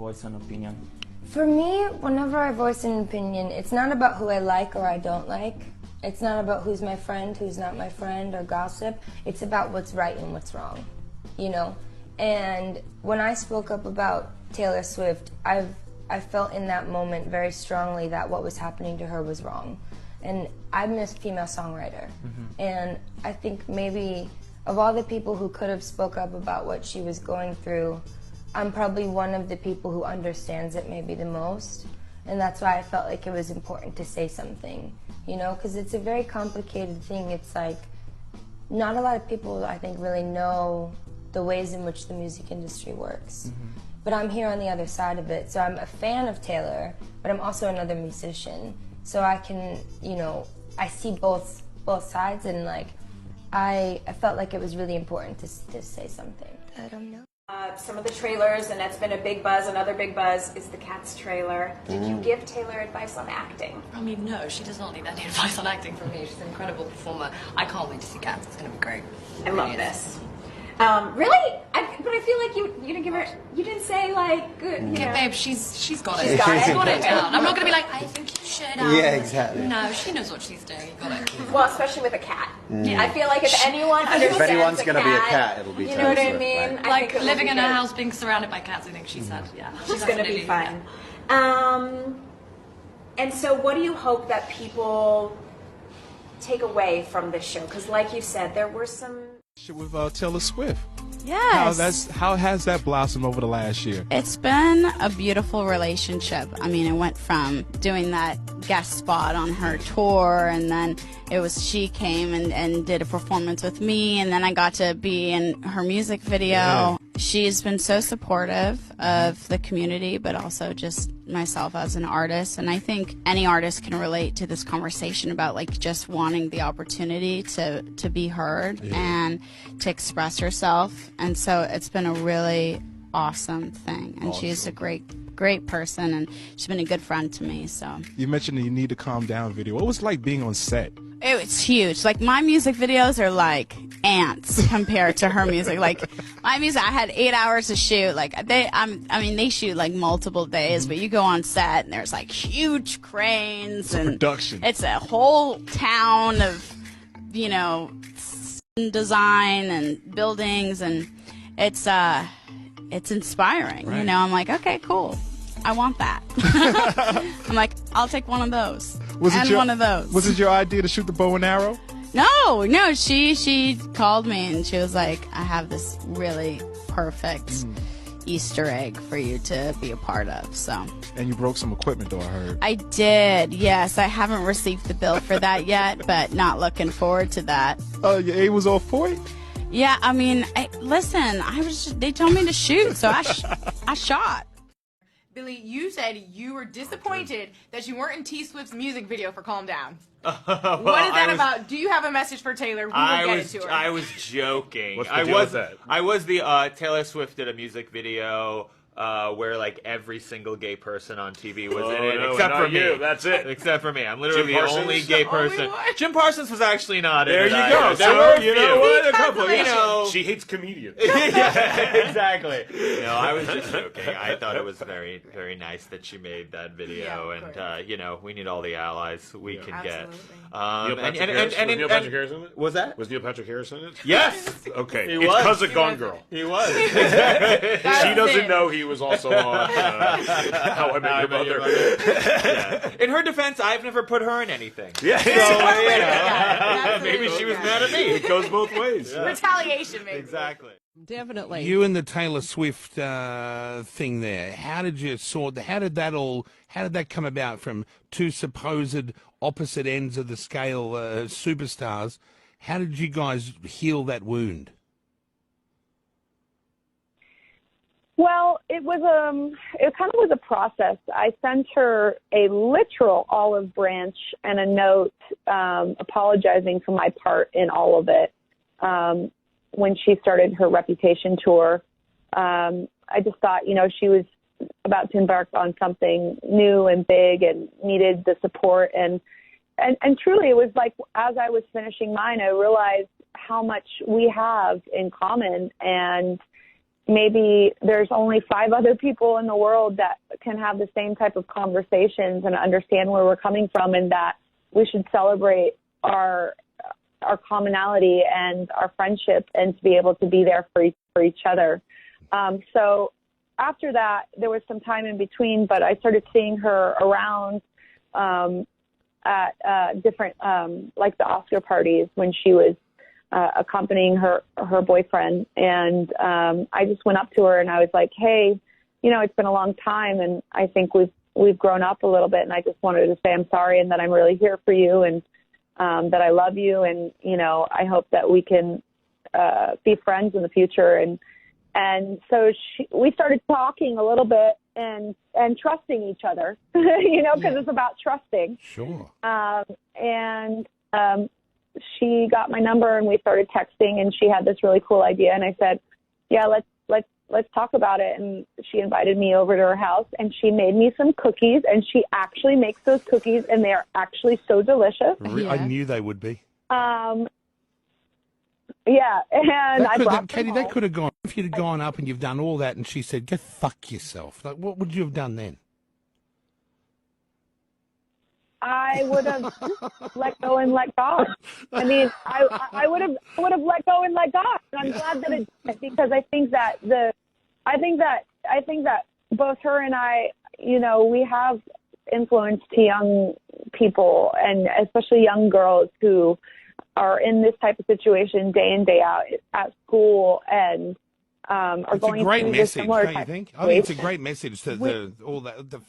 voice an opinion? For me, whenever I voice an opinion, it's not about who I like or I don't like. It's not about who's my friend, who's not my friend, or gossip. It's about what's right and what's wrong, you know? And when I spoke up about Taylor Swift, I felt in that moment very strongly that what was happening to her was wrong. And I'm a female songwriter. And I think maybe of all the people who could have spoke up about what she was going through, I'm probably one of the people who understands it maybe the most. And that's why I felt like it was important to say something, you know, because it's a very complicated thing. It's like, not a lot of people, I think, really know the ways in which the music industry works. But I'm here on the other side of it, so I'm a fan of Taylor, but I'm also another musician. So I can, you know, I see both sides, and like, I felt like it was really important to say something. I don't know. Some of the trailers, and that's been a big buzz. Another big buzz is the Cats trailer. Did you give Taylor advice on acting? I mean, no, she does not need any advice on acting from me. She's an incredible performer. I can't wait to see Cats. It's going to be great. I love this. Really? But I feel like you didn't give her. You didn't say like good. You know. Babe, she's got it. She's got it. She's got it down. I'm not going to be like, I think you should. Yeah, exactly. No, she knows what she's doing. You got it. Well, especially with a cat. I feel like if anyone understands If anyone's going to be a cat, it'll be you know what I Taylor mean? Swift, Like living in a house being surrounded by cats, I think she said. Yeah, she's going to be fun. And so, what do you hope that people take away from this show? Because, like you said, there were some. With Taylor Swift. Yes. How has that blossomed over the last year? It's been a beautiful relationship. I mean, it went from doing that guest spot on her tour, and then she came and did a performance with me, and then I got to be in her music video. Yeah. She's been so supportive of the community, but also just myself as an artist. And I think any artist can relate to this conversation about like just wanting the opportunity to be heard and to express herself. And so it's been a really awesome thing. And she's a great person, and she's been a good friend to me. So You mentioned the You Need to Calm Down video. What was it like being on set? It was huge. Like, my music videos are like ants compared to her music. Like, my music, I had 8 hours to shoot. Like, they shoot like multiple days, but you go on set and there's like huge cranes and production. It's a whole town of, you know, design and buildings, and it's inspiring. Right. You know, I'm like, okay, cool. I want that. I'm like, I'll take one of those. One of those. Was it your idea to shoot the bow and arrow? No. She called me and she was like, I have this really perfect Easter egg for you to be a part of. So. And you broke some equipment, though, I heard. I did. Yes, I haven't received the bill for that yet, but not looking forward to that. Oh, your A was all for it? Yeah, I mean, listen, they told me to shoot, so I shot. Billy, you said you were disappointed that you weren't in T Swift's music video for Calm Down. Well, what is that about? Do you have a message for Taylor? We will get it to her. I was joking. What's the deal with that? I was the Taylor Swift did a music video where like every single gay person on TV was in it, except for me. That's it. Except for me. I'm literally Jim the only gay person. Jim Parsons was actually not in There it. you either. go. There were You know what? A couple of You know. She hates comedians. Yeah, exactly. No, I was just joking. I thought it was very, very nice that she made that video, and you know, we need all the allies we can get. Was Neil Patrick Harris in it? Was that? Was Neil Patrick Harris in it? Yes. Okay. He It's was. because of Gone Girl. He was. She doesn't know he was also on How I Met Your Mother. Yeah. In her defense, I've never put her in anything. Yeah. So, you know, maybe she was mad at me. It goes both ways. Yeah. Retaliation, maybe. Exactly. Definitely. You and the Taylor Swift thing there. How did that come about from two supposed opposite ends of the scale superstars? How did you guys heal that wound? Well, it kind of was a process. I sent her a literal olive branch and a note apologizing for my part in all of it when she started her Reputation tour. I just thought, you know, she was about to embark on something new and big and needed the support. And truly, it was like as I was finishing mine, I realized how much we have in common. And maybe there's only 5 other people in the world that can have the same type of conversations and understand where we're coming from, and that we should celebrate our commonality and our friendship and to be able to be there for each other. So after that, there was some time in between, but I started seeing her around at different, like the Oscar parties when she was accompanying her boyfriend. And I just went up to her and I was like, hey, you know, it's been a long time, and I think we've grown up a little bit, and I just wanted to say I'm sorry and that I'm really here for you, and that I love you, and, you know, I hope that we can be friends in the future. And so we started talking a little bit and trusting each other, you know, because it's about trusting. Sure. She got my number and we started texting, and she had this really cool idea, and I said, yeah, let's talk about it. And she invited me over to her house, and she made me some cookies, and she actually makes those cookies, and they are actually so delicious. I knew they would be. Yeah, and I brought Katie, that could have gone, if you'd have gone up and you've done all that and she said, go fuck yourself. Like, what would you have done then? I would have let go and let God. I mean, I would have let go and let God. And I'm glad that it did, because I think that both her and I, you know, we have influenced young people, and especially young girls who are in this type of situation day in, day out at school, and are it's going a great through message, similar don't you think? I think it's a great message to all that the